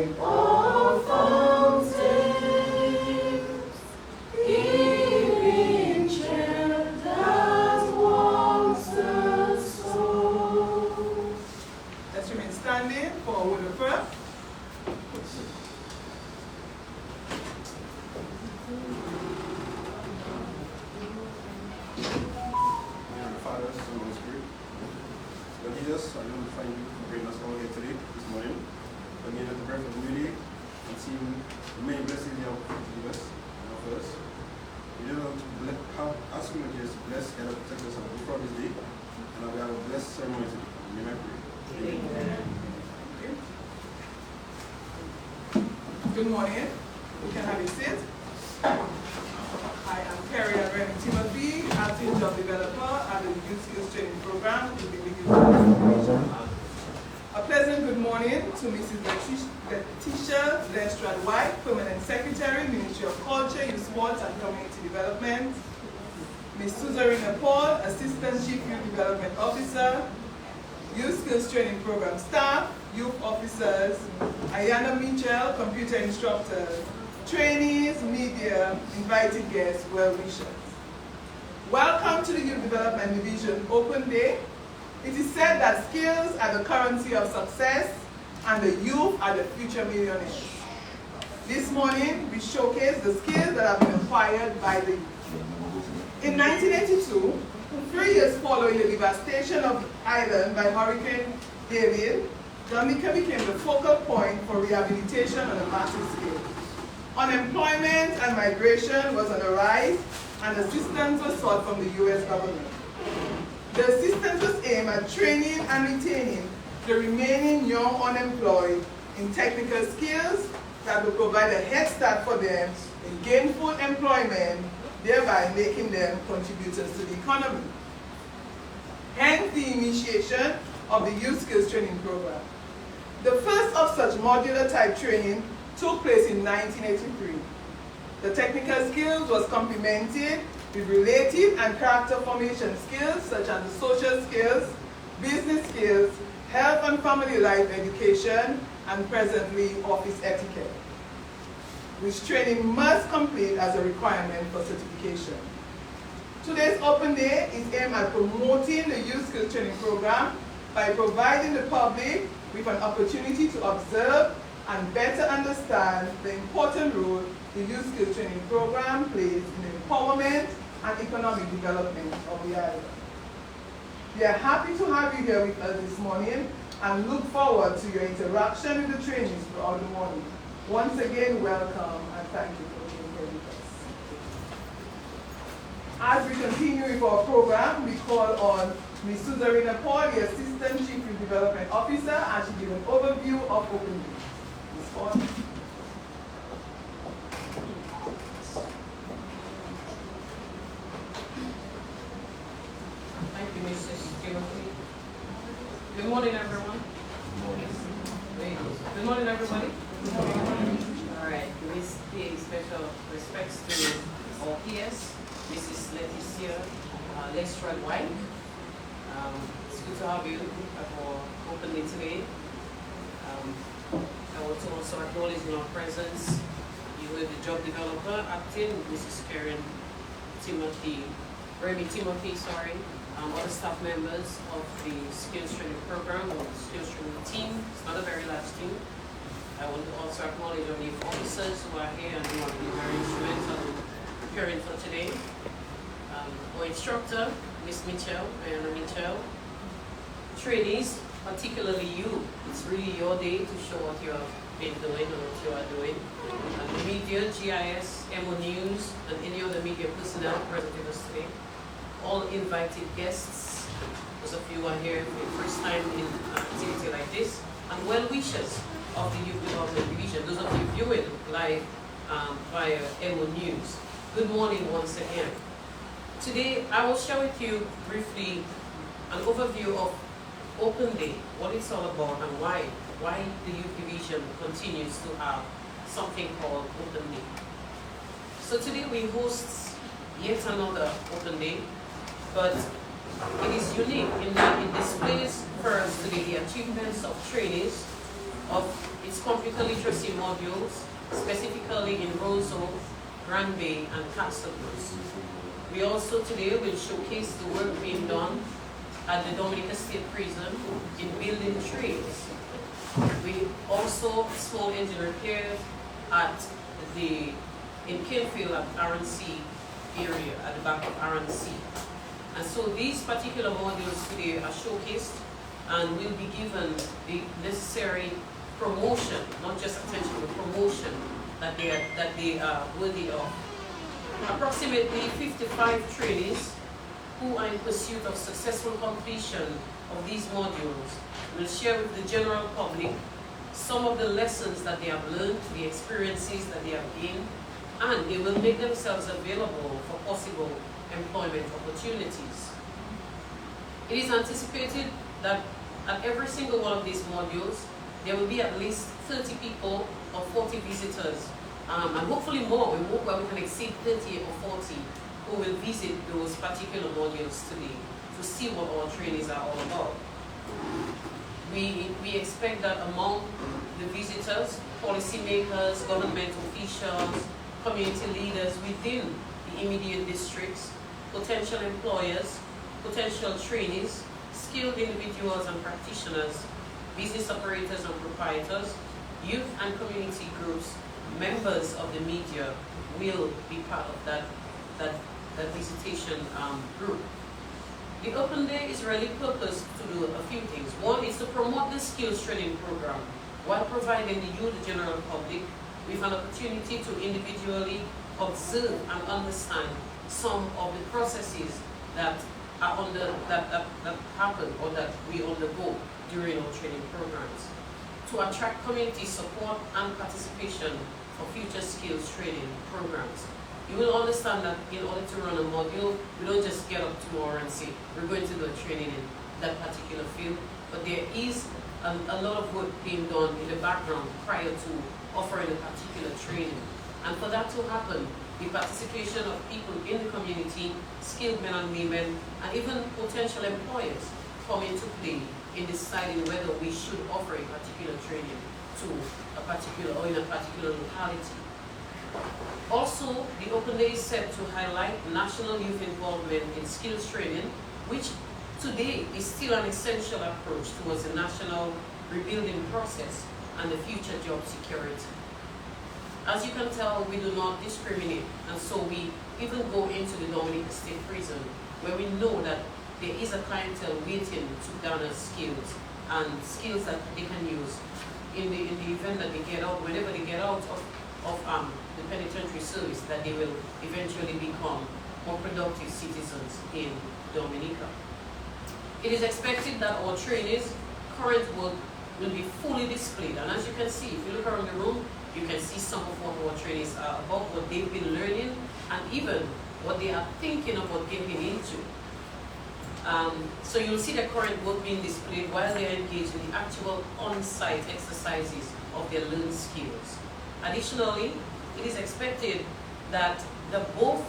like all fountains, giving cheer that warms the soul. Let's remain standing for a word of prayer. Father, Son, and Holy Spirit. Lord Jesus, I want to thank you for bringing us all here today, this morning. Lord, give us the breath of the new day and see the many blessings you have given us and offer us. We just want to ask you, Lord Jesus, to bless, guide, and protect us throughout this day, and we have a blessed ceremony today. Amen. I pray. Amen. Okay. Good morning. You can have a seat. I am Carrie and Timothy, acting job developer at the Youth Skills Training Program in the Youth. A pleasant good morning to Mrs. Letitia Lestrade White, Permanent Secretary, Ministry of Culture, Youth Sports and Community Development. Ms. Suzarina Paul, Assistant Chief Youth Development Officer. Youth Skills Training Program staff, youth officers, Ayana Mitchell, computer instructor, trainees, media, invited guests, well-wishers. Welcome to the Youth Development Division Open Day. It is said that skills are the currency of success and the youth are the future millionaires. This morning, we showcase the skills that have been acquired by the youth. In 1982, 3 years following the devastation of the island by Hurricane David, Dominica became the focal point for rehabilitation on a massive scale. Unemployment and migration was on the rise, and assistance was sought from the U.S. government. The assistance was aimed at training and retaining the remaining young unemployed in technical skills that would provide a head start for them in gainful employment, thereby making them contributors to the economy. Hence the initiation of the Youth Skills Training Program. The first of such modular type training took place in 1983. The technical skills was complemented with relative and character formation skills such as the social skills, business skills, health and family life education, and presently office etiquette, which training must complete as a requirement for certification. Today's Open Day is aimed at promoting the Youth Skills Training Program by providing the public with an opportunity to observe and better understand the important role the Youth Skills Training Program plays in the empowerment and economic development of the island. We are happy to have you here with us this morning and look forward to your interaction with the trainees throughout the morning. Once again, welcome and thank you for being here with us. As we continue with our program, we call on Ms. Suzarina Paul, the Assistant Chief Youth Development Officer, and she gives an overview of Open Day. Ms. Paul. Thank you, Mrs. Timothy. Good morning, everyone. Good morning, everybody. Good morning. All right. We pay special respects to our PS, Mrs. Letitia Lestrade White. It's good to have you at our Open Day today. I want to also acknowledge in our presence, you were the job developer acting, Mrs. Remy Timothy, other staff members of the skills training program or the skills training team. It's not a very large team. I want to also acknowledge our new officers who are here and who have been very instrumental in preparing for today. Our instructor, Ms. Mitchell, Ayana Mitchell. Trainees, particularly you, it's really your day to show what you have been doing and what you are doing. And the media, GIS, Emonews, and any other media personnel present with us today. All invited guests, those of you who are here for the first time in an activity like this, and well-wishers of the Youth Development Division, those of you viewing live via Emonews. Good morning once again. Today, I will share with you briefly an overview of Open Day, what it's all about and why the Youth Division continues to have something called Open Day. So today we host yet another Open Day, but it is unique in that it displays first today the achievements of trainees of its computer literacy modules, specifically in Roseau, Grand Bay, and Castlebrooks. We also today will showcase the work being done at the Dominica State Prison in building trades. We also small engine repairs in Kinfield at RNC area, at the back of RNC. And so these particular modules today are showcased and will be given the necessary promotion, not just attention, but promotion that they are worthy of. Approximately 55 trainees who are in pursuit of successful completion of these modules will share with the general public some of the lessons that they have learned, the experiences that they have gained, and they will make themselves available for possible employment opportunities. It is anticipated that at every single one of these modules, there will be at least 30 people or 40 visitors, and hopefully more. We hope that we can exceed 30 or 40 who will visit those particular modules today to see what our trainees are all about. We expect that among the visitors, policymakers, government officials, community leaders within the immediate districts, potential employers, potential trainees, skilled individuals and practitioners, business operators and proprietors, youth and community groups, members of the media will be part of that visitation group. The Open Day is really purposed to do a few things. One is to promote the skills training program while providing you, the general public, with an opportunity to individually observe and understand some of the processes that are that happen or that we undergo during our training programs, to attract community support and participation for future skills training programs. You will understand that in order to run a module, we don't just get up tomorrow and say, we're going to do a training in that particular field, but there is a lot of work being done in the background prior to offering a particular training. And for that to happen, the participation of people in the community, skilled men and women, and even potential employers come into play in deciding whether we should offer a particular training to a particular or in a particular locality. Also, the Open Day is set to highlight national youth involvement in skills training, which today is still an essential approach towards the national rebuilding process and the future job security. As you can tell, we do not discriminate, and so we even go into the Dominica State Prison, where we know that there is a clientele waiting to garner skills, and skills that they can use in the event that they get out, whenever they get out of the penitentiary service, that they will eventually become more productive citizens in Dominica. It is expected that our trainees' current work will be fully displayed, and as you can see, if you look around the room, you can see some of what our trainees are about, what they've been learning, and even what they are thinking about getting into. So you'll see the current work being displayed while they're engaged in the actual on-site exercises of their learned skills. Additionally, it is expected that both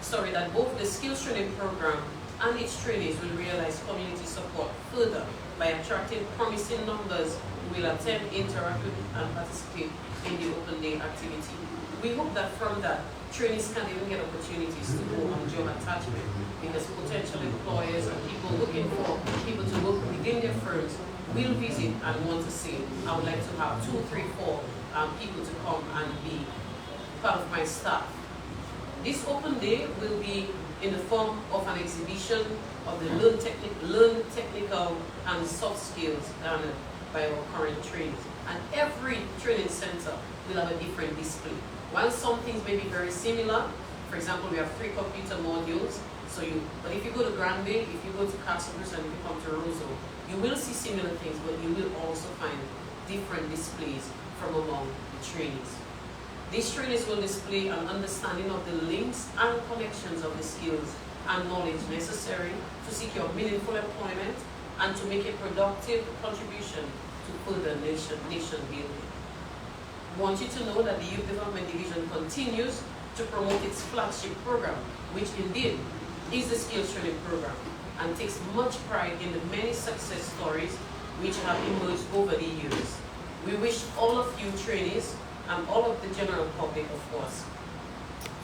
the skills training program and its trainees will realize community support further by attracting promising numbers who will attend, interact with, and participate in the Open Day activity. We hope that from that, trainees can even get opportunities to go on job attachment, because potential employers and people looking for people to work within their firms will visit and want to say, I would like to have 2, 3, 4 people to come and be part of my staff. This Open Day will be in the form of an exhibition of the learned technical and soft skills garnered by our current trainees. And every training center will have a different display. While some things may be very similar, for example, we have 3 computer modules, but if you go to Grand Bay, if you go to Castlebrooks, and if you come to Roseau, you will see similar things, but you will also find different displays from among the trainees. These trainees will display an understanding of the links and connections of the skills and knowledge necessary to secure meaningful employment and to make a productive contribution to further nation building. We want you to know that the Youth Development Division continues to promote its flagship program, which indeed is the skills training program, and takes much pride in the many success stories which have emerged over the years. We wish all of you trainees and all of the general public, of course,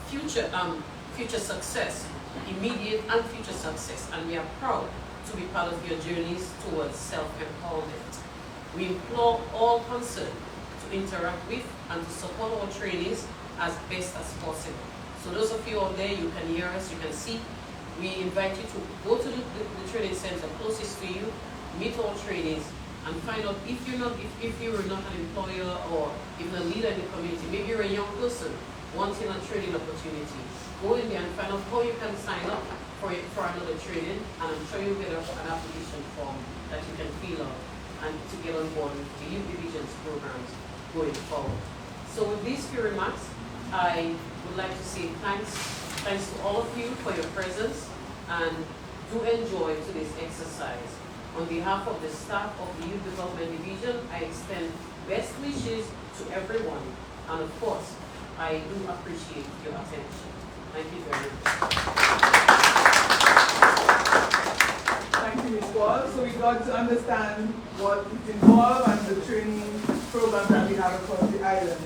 future success, immediate and future success, and we are proud to be part of your journeys towards self-empowerment. We implore all concerned to interact with and to support our trainees as best as possible. So those of you out there, you can hear us, you can see. We invite you to go to the training center closest to you, meet our trainees, and find out if you are not an employer or even a leader in the community. Maybe you're a young person wanting a training opportunity. Go in there and find out how you can sign up for another training, and I'm sure you'll get an application form that you can fill out and to get on board with the youth divisions programs going forward. So with these few remarks, I would like to say thanks to all of you for your presence, and do enjoy today's exercise. On behalf of the staff of the Youth Development Division, I extend best wishes to everyone, and of course, I do appreciate your attention. Thank you very much. Thank you, Ms. Wall. So we got to understand what is involved and the training program that we have across the island.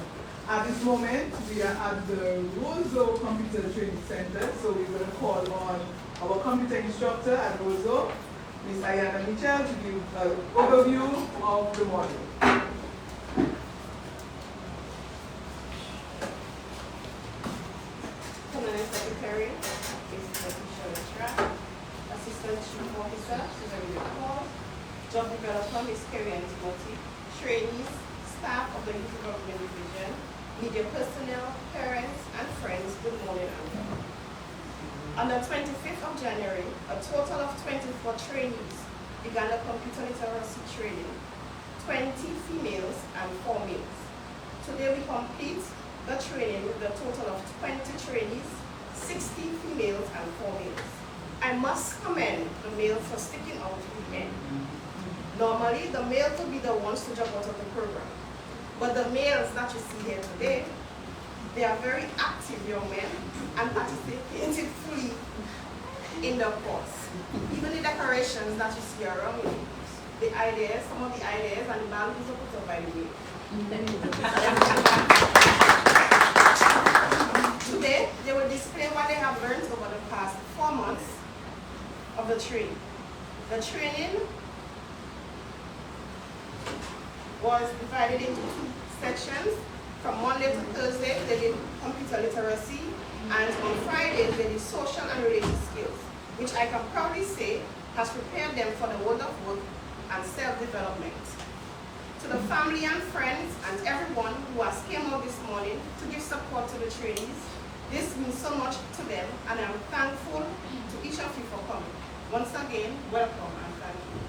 At this moment, we are at the Roseau Computer Training Center, so we're going to call on our computer instructor at Roseau, Ms. Ayana Mitchell, to give an overview of the module. Permanent Secretary, Assistant Chief Officer, Job Developer, Ms. Kerry and Timothy, trainees, staff of the Youth Development Division, media personnel, parents, and friends, good morning and welcome. On the 25th of January, a total of 24 trainees began the computer literacy training, 20 females and 4 males. Today we complete the training with a total of 20 trainees, 60 females and 4 males. I must commend the males for sticking out with men. Normally, the males will be the ones to jump out of the program. But the males that you see here today, they are very active young men and participated fully in the course. Even the decorations that you see around you, the ideas, some of the ideas and the values are put up by the way. Today, they will display what they have learned over the past 4 months of the training. The training was divided into 2 sections. From Monday to Thursday, they did computer literacy, and on Friday, they did social and related skills, which I can proudly say has prepared them for the world of work and self-development. To the family and friends and everyone who has came out this morning to give support to the trainees, this means so much to them, and I'm thankful to each of you for coming. Once again, welcome and thank you.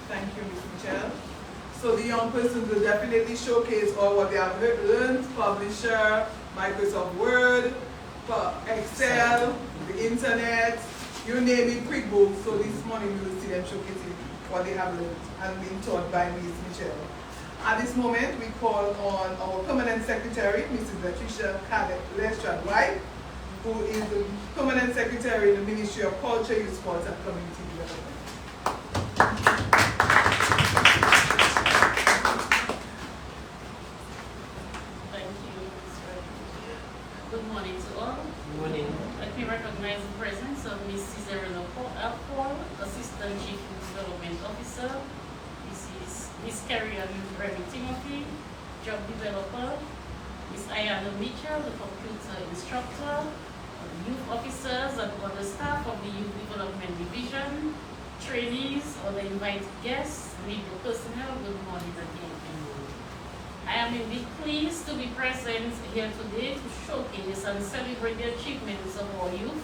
Thank you, Ms. Michelle. So the young persons will definitely showcase all what they have learned: Publisher, Microsoft Word, Excel, the internet, you name it, QuickBooks. So this morning we will see them showcasing what they have learned and been taught by Ms. Michelle. At this moment, we call on our Permanent Secretary, Mrs. Latricia Lestrade White, who is the Permanent Secretary in the Ministry of Culture, Youth, Sports and Community Development. Thank you, Mr. Good morning to all. Good morning. Let me recognize the presence of Ms. Cesarina Paul, Assistant Chief Development Officer, Ms. Kerry and Reverend Timothy, Job Developer, Ms. Ayana Mitchell, the Computer Instructor, youth officers and other staff of the Youth Development Division, trainees, other invited guests, legal personnel, good morning again. I am indeed pleased to be present here today to showcase and celebrate the achievements of our youth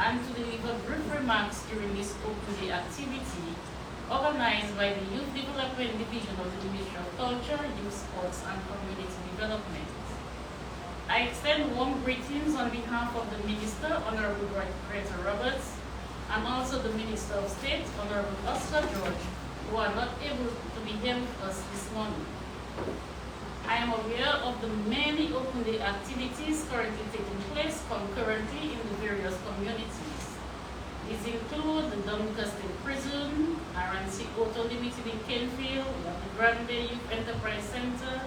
and to deliver brief remarks during this open day activity organized by the Youth Development Division of the Ministry of Culture, Youth, Sports and Community Development. I extend warm greetings on behalf of the Minister, Honorable Greta Roberts, and also the Minister of State, Honorable Oscar George, who are not able to be here with us this morning. I am aware of the many open day activities currently taking place concurrently in the various communities. These include the Dominica State Prison, RNC Auto Limited in Kenfield, we have the Grand Bay Youth Enterprise Center,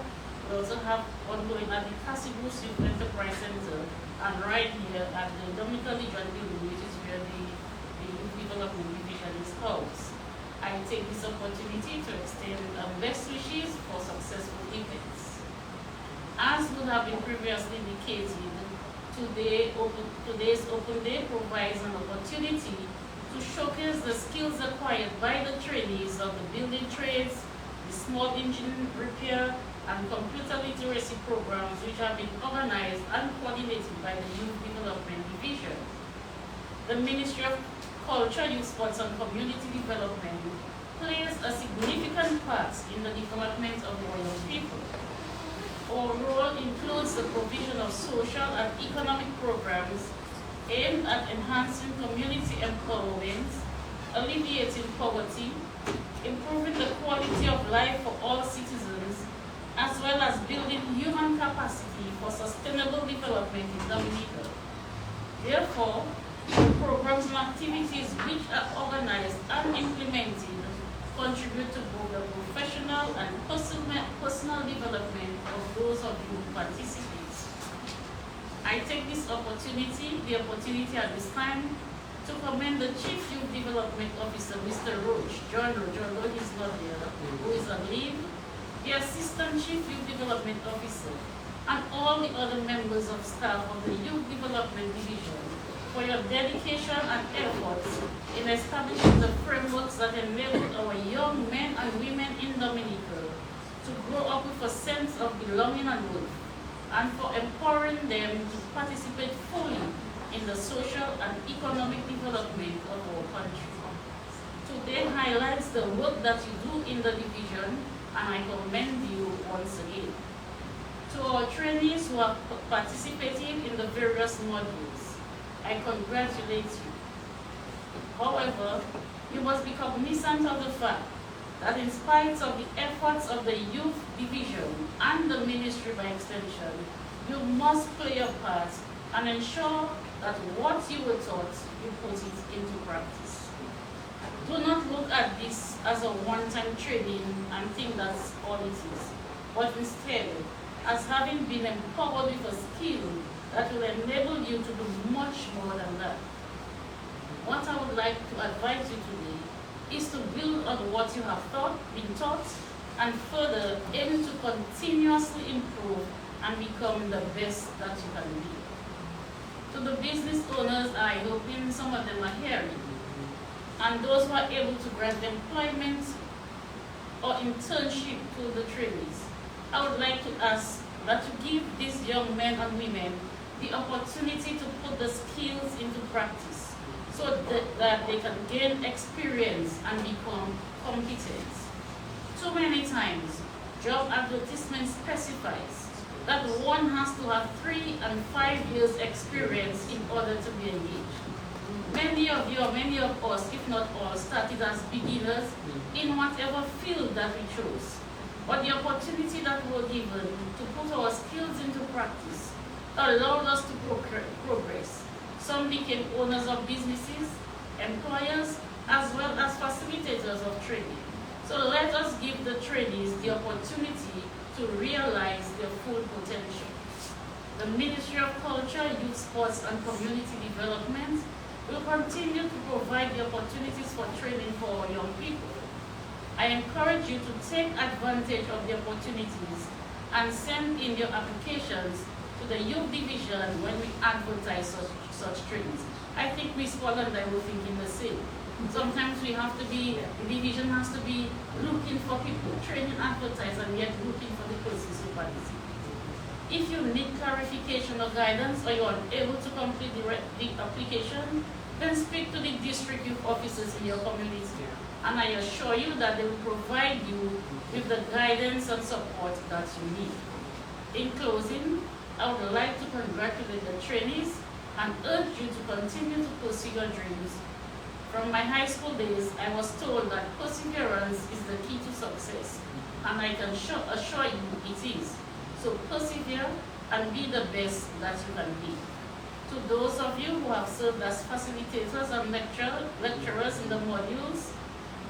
we also have ongoing at the Cassibus Youth Enterprise Center, and right here at the Dominica Legion Building, which is where the Youth Development Division is housed. I take this opportunity to extend best wishes for successful events. As would have been previously indicated, today's Open Day provides an opportunity to showcase the skills acquired by the trainees of the building trades, the small engine repair, and computer literacy programs which have been organized and coordinated by the Youth Development Division. The Ministry of Culture, Youth Sports and Community Development plays a significant part in the development of our young people. Our role includes the provision of social and economic programs aimed at enhancing community empowerment, alleviating poverty, improving the quality of life for all citizens, as well as building human capacity for sustainable development in Dominica. Therefore, the programs and activities which are organized and implemented contribute to both the professional and personal development of those of you who participate. I take this opportunity, at this time, to commend the Chief Youth Development Officer, Mr. Roach, John Roseau, is not here, who is on leave, the Assistant Chief Youth Development Officer, and all the other members of staff of the Youth Development Division for your dedication and efforts in establishing the frameworks that enable our young men and women in Dominica to grow up with a sense of belonging and worth, and for empowering them to participate fully in the social and economic development of our country. Today highlights the work that you do in the division, and I commend you once again. To our trainees who have participated in the various modules, I congratulate you. However, you must be cognizant of the fact that in spite of the efforts of the Youth Division and the Ministry by extension, you must play your part and ensure that what you were taught, you put it into practice. Do not look at this as a one-time training and think that's all it is, but instead, as having been empowered with a skill that will enable you to do much more than that. What I would like to advise you today is to build on what you have been taught, and further aim to continuously improve and become the best that you can be. To the business owners, I hope some of them are hearing, and those who are able to grant employment or internship to the trainees, I would like to ask that you give these young men and women the opportunity to put the skills into practice so that they can gain experience and become competent. Too many times, job advertisement specifies that one has to have 3 and 5 years experience in order to be engaged. Many of you, or many of us, if not all, started as beginners in whatever field that we chose. But the opportunity that we were given to put our skills into practice allowed us to progress. Some became owners of businesses, employers, as well as facilitators of training. So let us give the trainees the opportunity to realize their full potential. The Ministry of Culture, Youth Sports and Community Development will continue to provide the opportunities for training for our young people. I encourage you to take advantage of the opportunities and send in your applications to the Youth Division when we advertise such trainings. I think Ms. Paul and I were thinking the same. Sometimes the division has to be looking for people, training, advertise, and yet looking for the persons who participate. If you need clarification or guidance, or you are unable to complete the application, then speak to the district youth officers in your community. And I assure you that they will provide you with the guidance and support that you need. In closing, I would like to congratulate the trainees and urge you to continue to pursue your dreams. From my high school days, I was told that perseverance is the key to success, and I can assure you it is. So persevere and be the best that you can be. To those of you who have served as facilitators and lecturers in the modules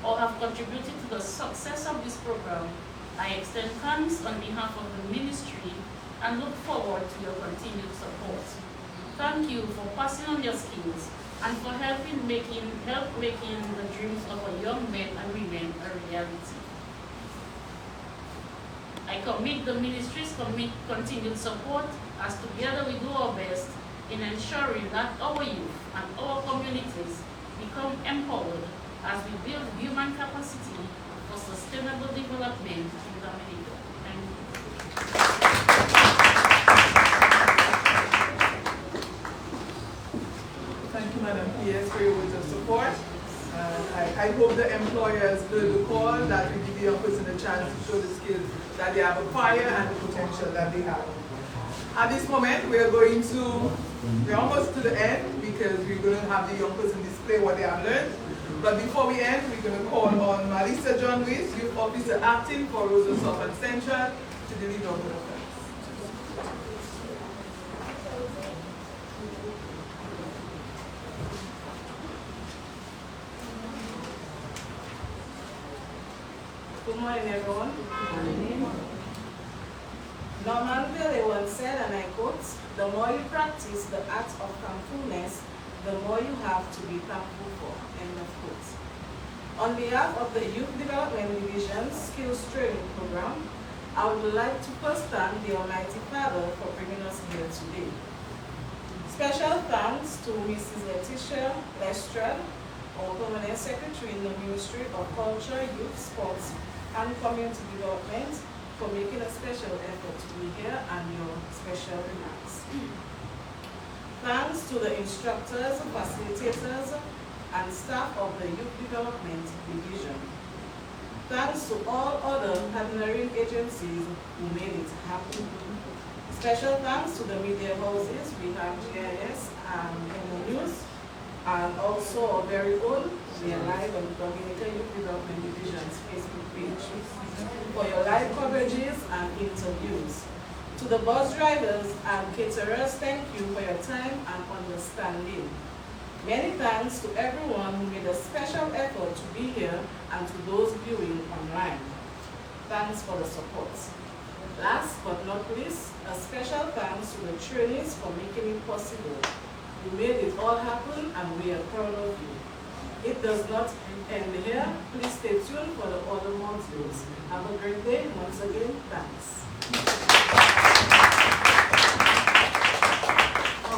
or have contributed to the success of this program, I extend thanks on behalf of the ministry and look forward to your continued support. Thank you for passing on your skills and for help making the dreams of our young men and women a reality. I commit the ministry's continued support as together we do our best in ensuring that our youth and our communities become empowered as we build human capacity for sustainable development in Dominica. Thank you. Thank you, Madam PS, for your words of support. I hope the employers will recall that we give the young person a chance to show the skills that they have acquired and the potential that they have. At this moment, we're almost to the end because we're going to have the young person display what they have learned. But before we end, we're going to call on Marisa John Lewis, Youth Officer Acting for Roseau South and Central, to deliver our thanks. Good morning, everyone. Norman Bailey once said, and I quote, "The more you practice the act of thankfulness, the more you have to be thankful for." End of quote. On behalf of the Youth Development Division's Skills Training Program, I would like to first thank the Almighty Father for bringing us here today. Special thanks to Mrs. Letitia Lestrade, our Permanent Secretary in the Ministry of Culture, Youth, Sports, and Community Development, for making a special effort to be here and your special remarks. Thanks to the instructors, facilitators, and staff of the Youth Development Division. Thanks to all other partnering agencies who made it happen. Special thanks to the media houses. We have GIS and Emonews, and also our very own, we are live on the Dominica Youth Development Division's Facebook page for your live coverages and interviews. To the bus drivers and caterers, thank you for your time and understanding. Many thanks to everyone who made a special effort to be here and to those viewing online. Thanks for the support. Last but not least, a special thanks to the trainees for making it possible. You made it all happen and we are proud of you. It does not end here. Please stay tuned for the other modules. Have a great day. Once again, thanks.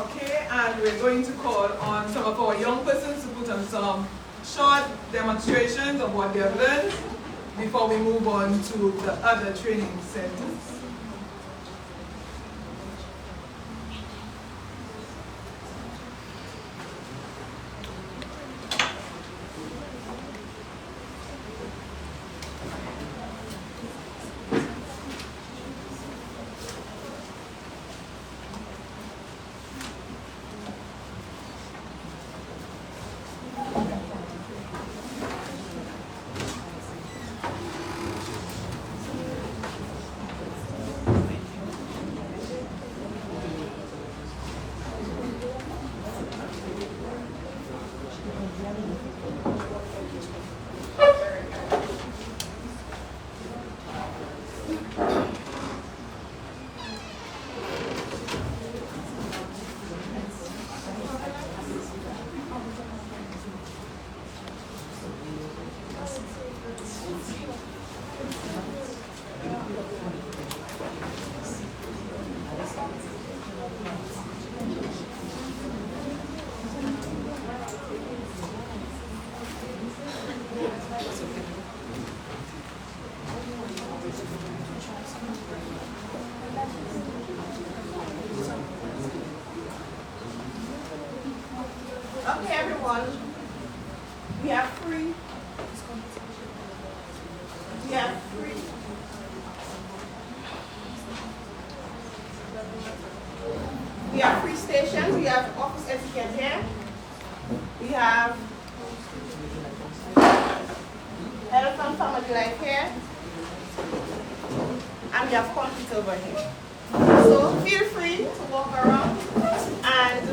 Okay, and we're going to call on some of our young persons to put on some short demonstrations of what they have learned before we move on to the other training centers. Okay, everyone, we have three stations. We have office etiquette here. We have health and family life here. And we have conflict over here. So feel free to walk around. And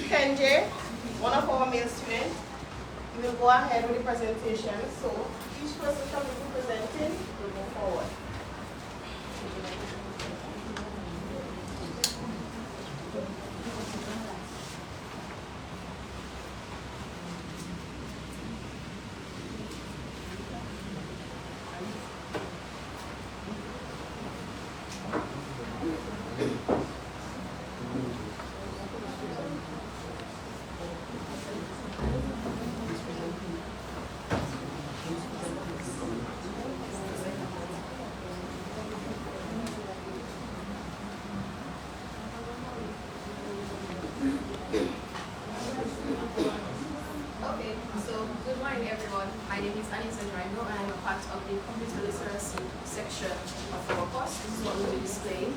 Kenji, one of our male students, will go ahead with the presentation. So each person shall be presenting will move forward. Okay, so good morning everyone. My name is Anita Drano and I'm a part of the computer literacy section of our course. This is what we'll be displaying.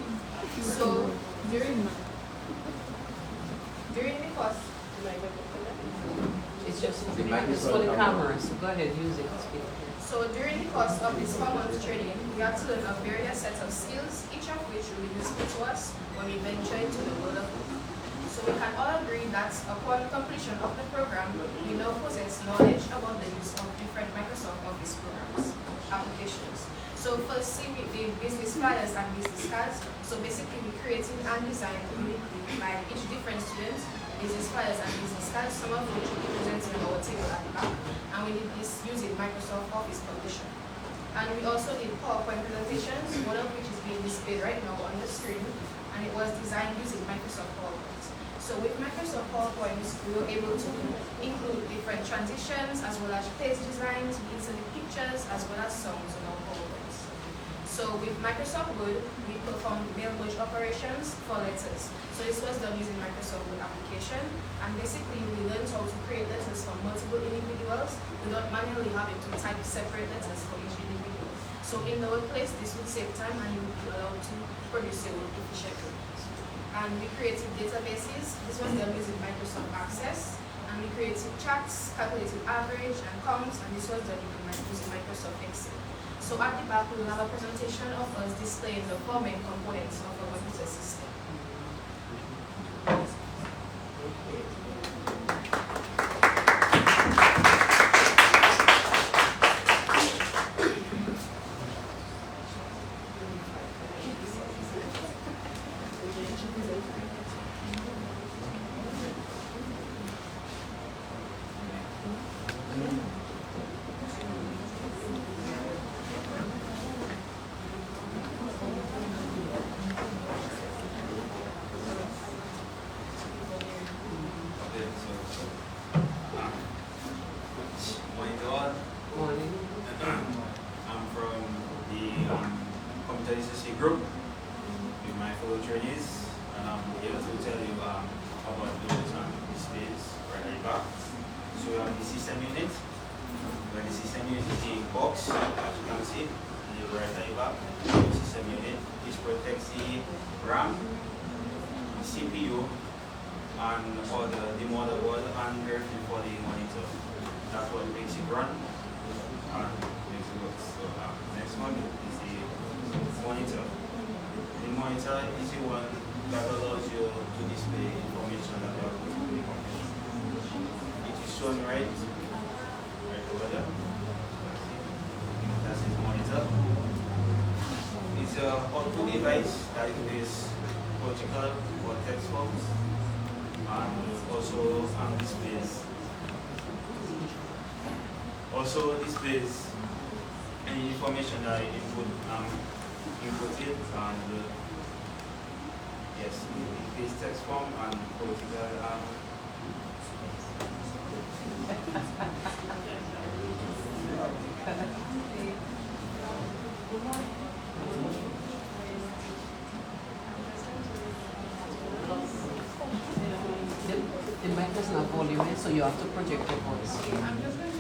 So during the course, It's just it's for the camera, so go ahead, use it. so during the course of this 4-month training, we had to learn a various sets of skills, each of which will be useful to us when we venture into the world of work. So we can all agree that upon completion of the program, we now possess knowledge about the use of different Microsoft Office programs, applications. So firstly, we did business flyers and business cards. So basically, we created and designed uniquely by each different student business flyers and business cards, some of which will be presented on our table at the back. And we did this using Microsoft Office Publisher. And we also did PowerPoint presentations, one of which is being displayed right now on the screen, and it was designed using Microsoft PowerPoint. So with Microsoft PowerPoint, we were able to include different transitions as well as page designs, insert pictures, as well as songs on our PowerPoints. So with Microsoft Word, we performed mail merge operations for letters. So this was done using Microsoft Word application, and basically we learned how to create letters for multiple individuals without manually having to type separate letters for each individual. So in the workplace, this would save time and you would be allowed to produce your work efficiently. And we created databases. This was done using Microsoft Access. And we created charts, calculated average and comps, and this was done using Microsoft Excel. So at the back, we will have a presentation of us displaying the 4 main components of our computer system. I'm from the computer literacy group with my fellow trainees, and I'm here to tell you about the displays right at the back. So we have the system unit, where the system unit is the box, as you can see, in the right at the back. The system unit, this protects the RAM, the CPU, and all the motherboard and everything for the monitor. That's what makes it run and makes it work. So next one is the monitor. The monitor is the one that allows you to display information that you are going to the computer. It is shown right over there. That's his monitor. It's an output device that is vertical for text box and also displays any information that I input it, and yes, it is text form and vertical The mic doesn't have volume, so you have to project your voice. I'm just going to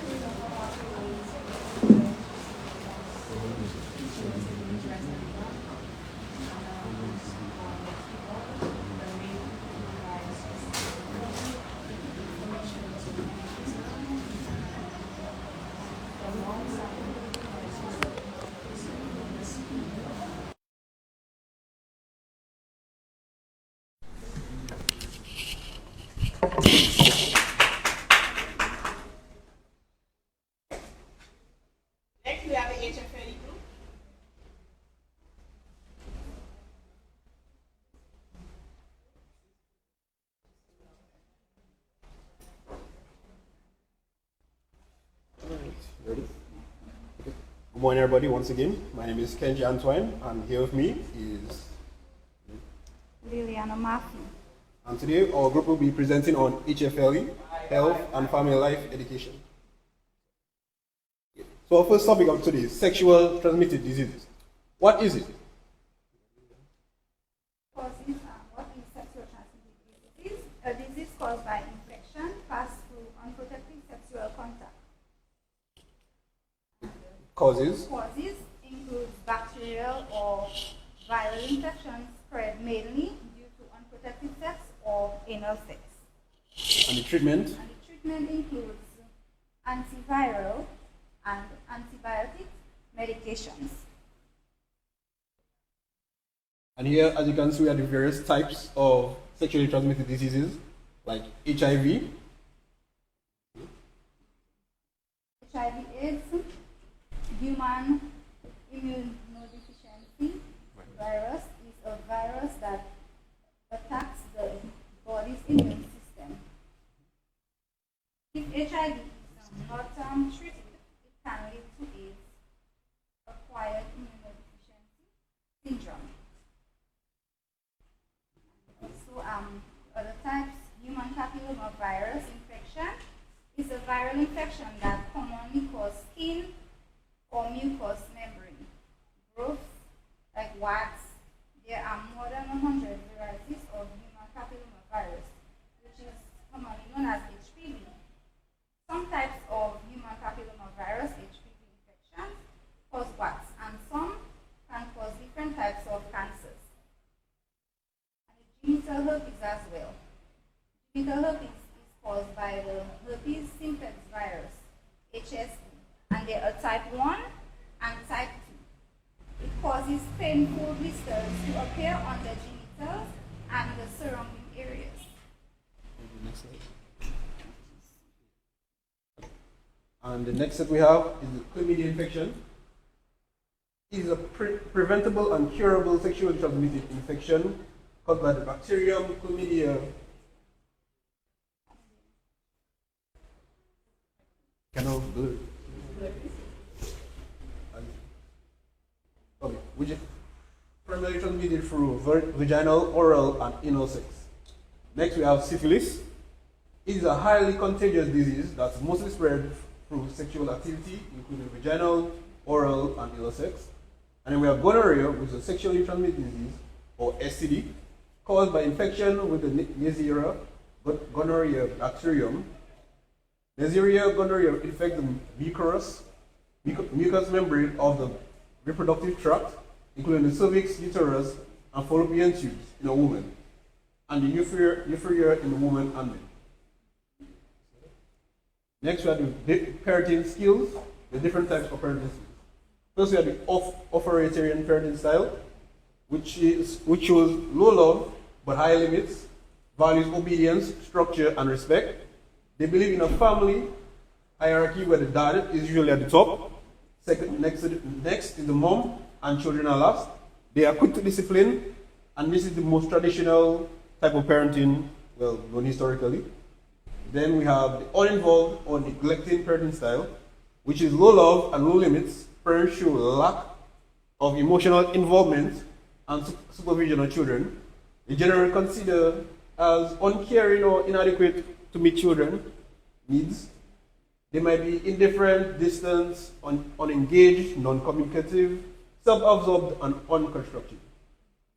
Ready? Okay. Good morning, everybody. Once again, my name is Kenji Antoine, and here with me is Liliana Matthew. and today our group will be presenting on HFLE, Health and Family Life Education. So our first topic of today is sexual transmitted diseases. What is it? What is sexual transmitted disease? A disease caused by infection passed through unprotected sexual contact. Causes. Causes include bacterial or viral infections spread mainly due to unprotected sex or anal sex. And the treatment. And the treatment includes antiviral and antibiotic medications. And here, as you can see, we have the various types of sexually transmitted diseases, like HIV. HIV/AIDS, human immunodeficiency virus is a virus that attacks the body's immune system. If HIV is not treated, it can lead to AIDS, acquired immunodeficiency syndrome. Also, other types, human papillomavirus infection is a viral infection that commonly causes skin or mucous membrane growths like wax. There are more than 100 varieties of human papillomavirus, which is commonly known as HPV. Some types of human papillomavirus HPV infections cause wax, and some can cause different types of cancers. And the genital herpes as well. Genital herpes is caused by the herpes simplex virus, HSV, and there are type 1 and type 2. It causes painful blisters to appear on the genitals and the surrounding areas. Next slide. And the next that we have is the chlamydia infection. It is a preventable and curable sexually transmitted infection caused by the bacterium chlamydia. Okay, which is primarily transmitted through vaginal, oral, and anal sex. Next, we have syphilis. It is a highly contagious disease that's mostly spread through sexual activity, including vaginal, oral, and anal sex. And then we have gonorrhea, which is a sexually transmitted disease, or STD, caused by infection with the Neisseria gonorrhea bacterium. Neisseria gonorrhea infects the mucous membrane of the reproductive tract, including the cervix, uterus, and fallopian tubes in a woman, and the euphoria in the woman and men. Next, we have the parenting skills, the different types of parenting skills. First, we have the authoritarian parenting style, which shows low love but high limits, values obedience, structure, and respect. They believe in a family hierarchy where the dad is usually at the top. Next is the mom, and children are last. They are quick to discipline, and this is the most traditional type of parenting, well, known historically. Then we have the uninvolved or neglecting parenting style, which is low love and low limits. Parents show lack of emotional involvement and supervision of children. They generally consider as uncaring or inadequate to meet children needs. They might be indifferent, distant, unengaged, non-communicative, self-absorbed, and unconstructive.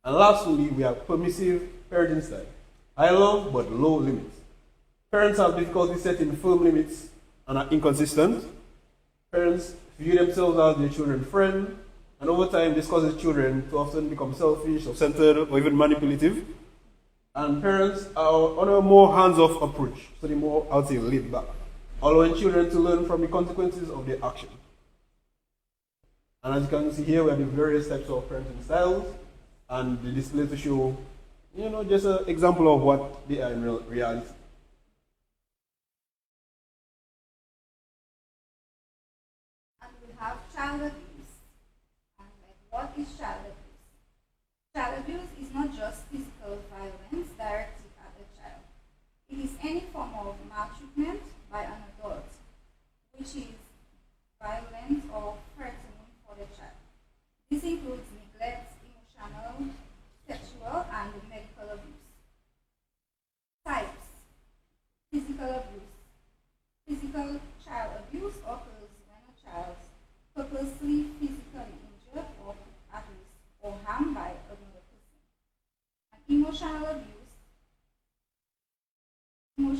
And lastly, we have permissive parenting style. High love, but low limits. Parents have difficulty setting firm limits and are inconsistent. Parents view themselves as their children's friend, and over time this causes children to often become selfish, self-centered, or even manipulative. And parents are on a more hands-off approach, so they're more, I would say, laid back, allowing children to learn from the consequences of their action. And as you can see here, we have the various types of parenting styles, and the display to show, just an example of what they are in reality. And we have child abuse. And what is child abuse? Child abuse is not just physical violence directed at a child. It is any form of maltreatment by an adult, which is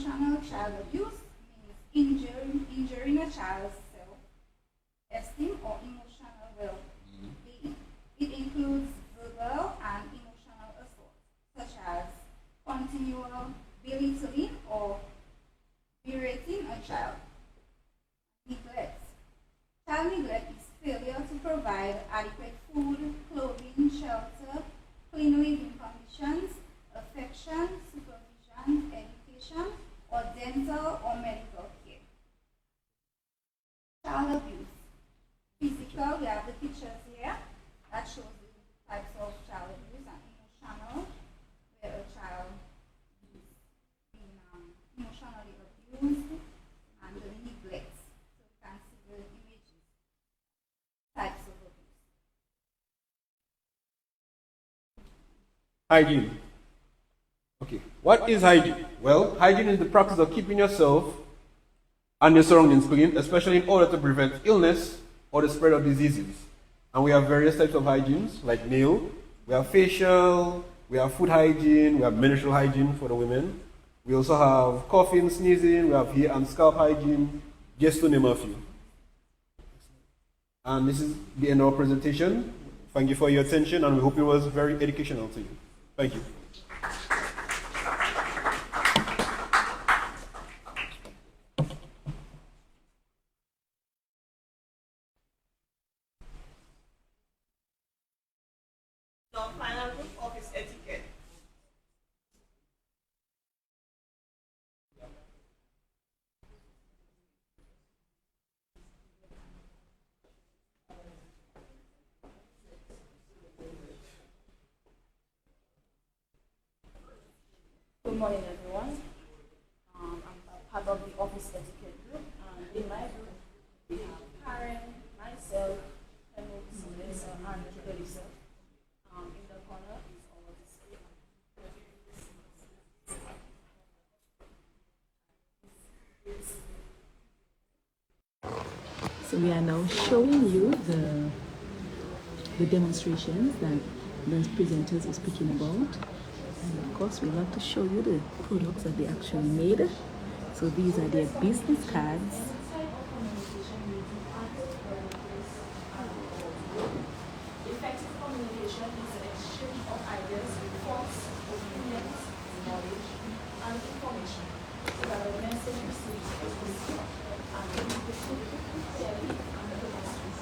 emotional child abuse means injuring a child's self-esteem or emotional well-being. It includes verbal and emotional assault, such as continual belittling or berating a child. Neglect. Child neglect is failure to provide adequate food, clothing, shelter, clean living conditions, affection, supervision, education, or dental or medical care. Child abuse. Physical, we have the pictures here that shows the types of child abuse, and emotional, where a child is being emotionally abused, and the neglect. So you can see the images, types of abuse. Hygiene. Okay, what is hygiene? Well, hygiene is the practice of keeping yourself and your surroundings clean, especially in order to prevent illness or the spread of diseases. And we have various types of hygienes, like nail, we have facial, we have food hygiene, we have menstrual hygiene for the women. We also have coughing, sneezing, we have hair and scalp hygiene, just to name a few. And this is the end of our presentation. Thank you for your attention, and we hope it was very educational to you. Thank you. Now, final group, office etiquette. Good morning, everyone. I'm a part of the office etiquette group, and in my group, we have Karen, myself, Melissa, and Teresa. In the corner is our display. So we are now showing you the demonstrations that the presenters are speaking about. And of course, we love to show you the products that they actually made. So these are their business cards. Effective communication is an exchange of ideas, thoughts, opinions, knowledge, and information so that the message receives is received and communicated clearly and purposefully.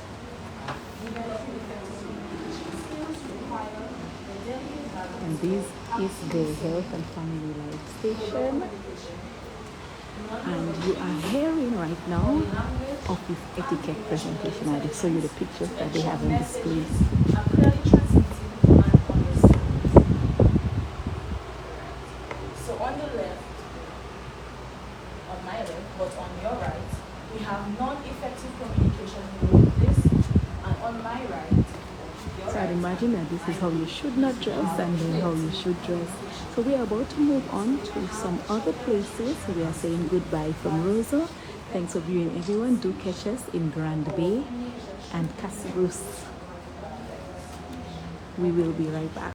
Developing effective communication skills require the daily And this is the Health and Family Life Station. And you are hearing right now office etiquette presentation. I will show you the pictures that they have on display. So on the left, on my left, but on your right, we have non-effective communication with this, and on my right, your So I'd right, imagine that this is how you should not dress and then how you should dress. So we are about to move on to some other places. So we are saying goodbye from Roseau. Thanks for viewing, everyone. Do catch us in Grand Bay and Castle Bruce. We will be right back.